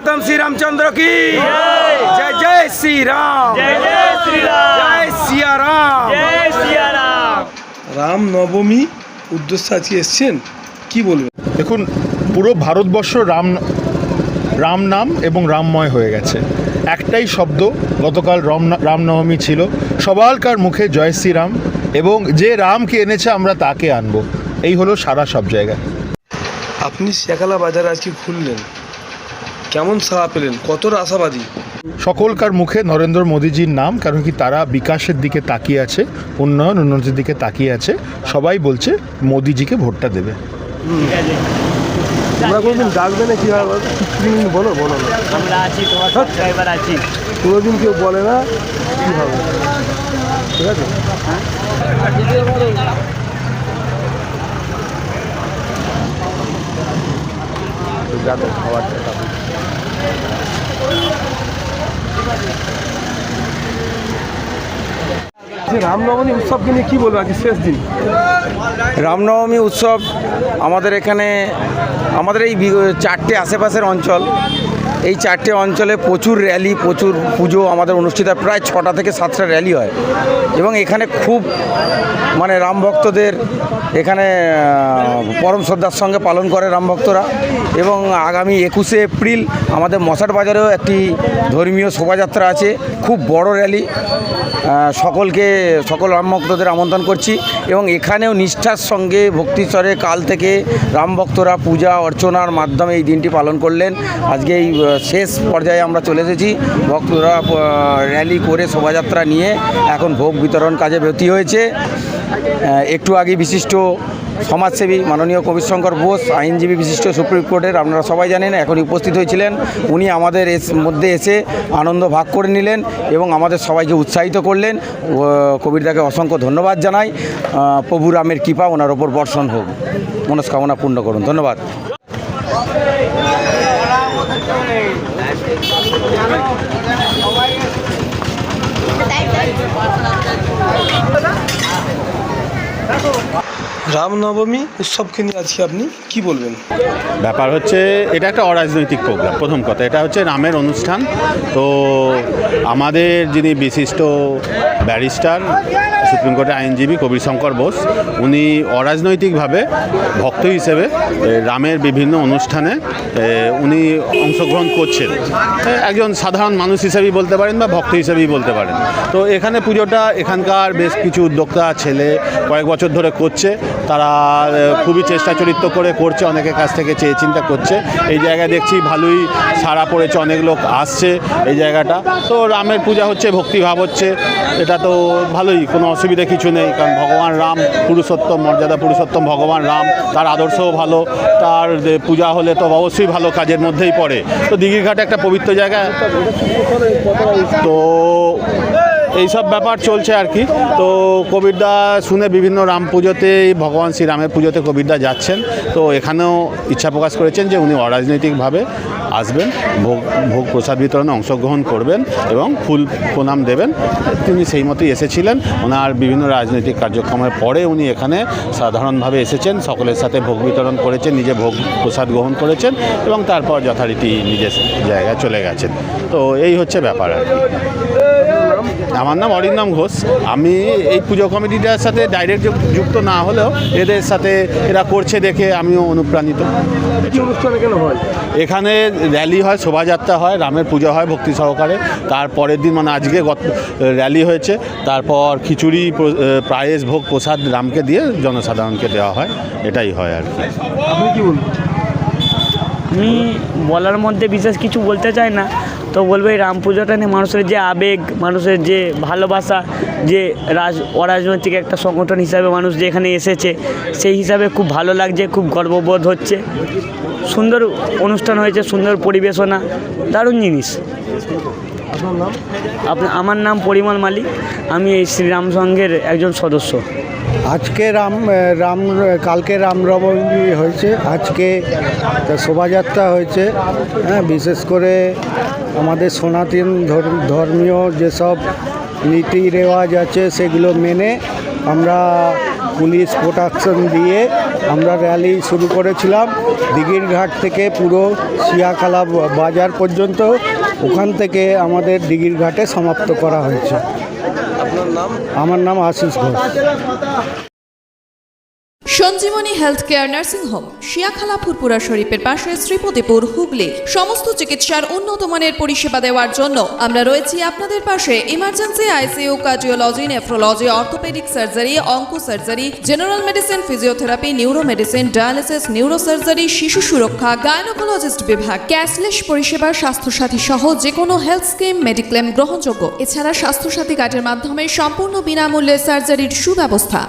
उत्तम श्री रामचंद्र की जय जय श्री राम, जय जय श्री राम, जय सिया राम, जय सिया राम। রাম নবমী উদ্দেশ্যে আজকে এসছেন, কি বলবেন? দেখুন, পুরো ভারতবর্ষ রাম নাম এবং রামময় হয়ে গেছে। একটাই শব্দ, গতকাল রামনবমী ছিল, সবারকার মুখে জয় শ্রীরাম, এবং যে রামকে এনেছে আমরা তাকে আনবো, এই হলো সারা সব জায়গায়। আপনি শেখালা বাজার আজকে খুললেন, কেমন সাড়া পেলেন, কতটা আশাবাদী? সকলকার মুখে নরেন্দ্র মোদীজির নাম, কারণ কি তারা বিকাশের দিকে তাকিয়ে আছে, উন্নয়নের দিকে তাকিয়ে আছে। সবাই বলছে মোদীজিকে ভোটটা দেবে। তোমরা কোনোদিন ডাকবে না কীভাবে বলো বলো না। আমরা আছি, তোমার সাবস্ক্রাইবার আছি। কোনোদিন কেউ বলে না কীভাবে, ঠিক আছে? রামনবমী উৎসবকে নিয়ে কী বলবো, আজকে শেষ দিন। রামনবমী উৎসব আমাদের এখানে, আমাদের এই চারটে আশেপাশের অঞ্চল, এই চারটে অঞ্চলে প্রচুর র্যালি, প্রচুর পুজো আমাদের অনুষ্ঠিত হয়। প্রায় 6টা থেকে 7টা র্যালি হয়, এবং এখানে খুব মানে রাম ভক্তদের এখানে পরম শ্রদ্ধার সঙ্গে পালন করে রাম ভক্তরা। এবং আগামী 21শে এপ্রিল আমাদের মশাট বাজারেও একটি ধর্মীয় শোভাযাত্রা আছে, খুব বড় র্যালি। সকল রাম ভক্তদের আমন্ত্রণ করছি, এবং এখানেও নিষ্ঠার সঙ্গে ভক্তিস্বরে কাল থেকে রাম ভক্তরা পূজা অর্চনার মাধ্যমে এই দিনটি পালন করলেন। আজকে এই শেষ পর্যায়ে আমরা চলে এসেছি। ভক্তরা র্যালি করে শোভাযাত্রা নিয়ে এখন ভোগ বিতরণ কাজে ব্রতী হয়েছে। একটু আগে বিশিষ্ট সমাজসেবী মাননীয় কবিশঙ্কর বোস, আইনজীবী বিশিষ্ট সুপ্রিম কোর্টের, আপনারা সবাই জানেন, এখন উপস্থিত হয়েছিলেন। উনি আমাদের মধ্যে এসে আনন্দ ভাগ করে নিলেন এবং আমাদের সবাইকে উৎসাহিত করলেন। কবিরদাকে অসংখ্য ধন্যবাদ জানাই। প্রভু রামের কৃপা ওনার ওপর বর্ষণ হোক, মনস্কামনা পূর্ণ করুন। ধন্যবাদ। রামনবমী উৎসবকে নিয়ে আজকে আপনি কি বলবেন? ব্যাপার হচ্ছে, এটা একটা অরাজনৈতিক প্রোগ্রাম। প্রথম কথা, এটা হচ্ছে রামের অনুষ্ঠান। তো আমাদের যিনি বিশিষ্ট ব্যারিস্টার, সুপ্রিম কোর্টের আইনজীবী কবিশঙ্কর বোস, উনি অরাজনৈতিকভাবে ভক্ত হিসেবে রামের বিভিন্ন অনুষ্ঠানে উনি অংশগ্রহণ করছেন। একজন সাধারণ মানুষ হিসেবেই বলতে পারেন বা ভক্ত হিসেবেই বলতে পারেন। তো এখানে পুজোটা এখানকার বেশ কিছু উদ্যোক্তা ছেলে কয়েক বছর ধরে করছে। তারা খুবই চেষ্টা চরিত্র করে করছে, অনেকের কাছ থেকে চেয়ে চিন্তা করছে। এই জায়গায় দেখছি ভালোই সাড়া পড়েছে, অনেক লোক আসছে এই জায়গাটা। তো রামের পূজা হচ্ছে, ভক্তিভাব হচ্ছে, এটা তো ভালোই, কোনো অসুবিধা কিছু নেই। কারণ ভগবান রাম পুরুষোত্তম, মর্যাদা পুরুষোত্তম ভগবান রাম, তার আদর্শও ভালো, তার পূজা হলে তো অবশ্যই ভালো কাজের মধ্যেই পড়ে। তো দিঘিঘাট একটা পবিত্র জায়গা, তো এইসব ব্যাপার চলছে আর কি। তো কবিরদা শুনে বিভিন্ন রাম পুজোতে, ভগবান শ্রীরামের পুজোতে কবিরদা যাচ্ছেন। তো এখানেও ইচ্ছা প্রকাশ করেছেন যে উনি অরাজনৈতিকভাবে আসবেন, ভোগ প্রসাদ বিতরণে অংশগ্রহণ করবেন এবং ফুল প্রণাম দেবেন। তিনি সেই মতোই এসেছিলেন। ওনার বিভিন্ন রাজনৈতিক কার্যক্রমের পরে উনি এখানে সাধারণভাবে এসেছেন, সকলের সাথে ভোগ বিতরণ করেছেন, নিজে ভোগ প্রসাদ গ্রহণ করেছেন এবং তারপর যথারীতি নিজের জায়গায় চলে গেছেন। তো এই হচ্ছে ব্যাপার আর কি। আমার নাম অরিন্দম ঘোষ। আমি এই পুজো কমিটিটার সাথে ডাইরেক্ট যুক্ত না হলেও এদের সাথে এরা করছে দেখে আমিও অনুপ্রাণিত। এখানে র্যালি হয়, শোভাযাত্রা হয়, রামের পুজো হয় ভক্তি সহকারে। তারপরের দিন মানে আজকে র্যালি হয়েছে, তারপর খিচুড়ি পায়েস ভোগ প্রসাদ রামকে দিয়ে জনসাধারণকে দেওয়া হয়, এটাই হয় আর কি। আপনি কি বলবেন? আমি বলার মধ্যে বিশেষ কিছু বলতে চাই না, তো বলবো এই রাম পুজোটা নিয়ে মানুষের যে আবেগ, মানুষের যে ভালোবাসা, যে অরাজনৈতিক একটা সংগঠন হিসাবে মানুষ যে এখানে এসেছে, সেই হিসাবে খুব ভালো লাগছে, খুব গর্ববোধ হচ্ছে। সুন্দর অনুষ্ঠান হয়েছে, সুন্দর পরিবেশনা, দারুণ জিনিস। আমার নাম পরিমল মালিক, আমি এই শ্রীরাম সংঘের একজন সদস্য। আজকে কালকে রামনবমী হয়েছে, আজকে শোভাযাত্রা হয়েছে। হ্যাঁ, বিশেষ করে আমাদের সনাতন ধর্মীয় যেসব নীতি রেওয়াজ আছে সেগুলো মেনে আমরা পুলিশ প্রোটেকশন দিয়ে আমরা র্যালি শুরু করেছিলাম দিঘির ঘাট থেকে পুরো শিয়াখালা বাজার পর্যন্ত, ওখান থেকে আমাদের দিঘির ঘাটে সমাপ্ত করা হয়েছে। আপনার নাম? আমার নাম Ashish Ghosh. Sanjeevani health care nursing home, Shiyakhala Furfura শরীফের পাশে, শ্রীপতিপুর, হুগলি। সমস্ত চিকিৎসার উন্নত মানের পরিষেবা দেওয়ার জন্য আমরা রয়েছি আপনাদের পাশে। Emergency, ICU, cardiology, nephrology, orthopaedic surgery, onco surgery, general medicine, physiotherapy, neuro medicine, dialysis, neuro surgery, শিশু সুরক্ষা, গাইনোকোলজিস্ট বিভাগ, ক্যাশলেস পরিষেবা, স্বাস্থ্যসাথী সহ যে কোনো হেলথ স্কিম, মেডিক্লেম গ্রহণযোগ্য। এছাড়া স্বাস্থ্যসাথী কার্ডের মাধ্যমে সম্পূর্ণ বিনামূল্যে সার্জারির সুব্যবস্থা।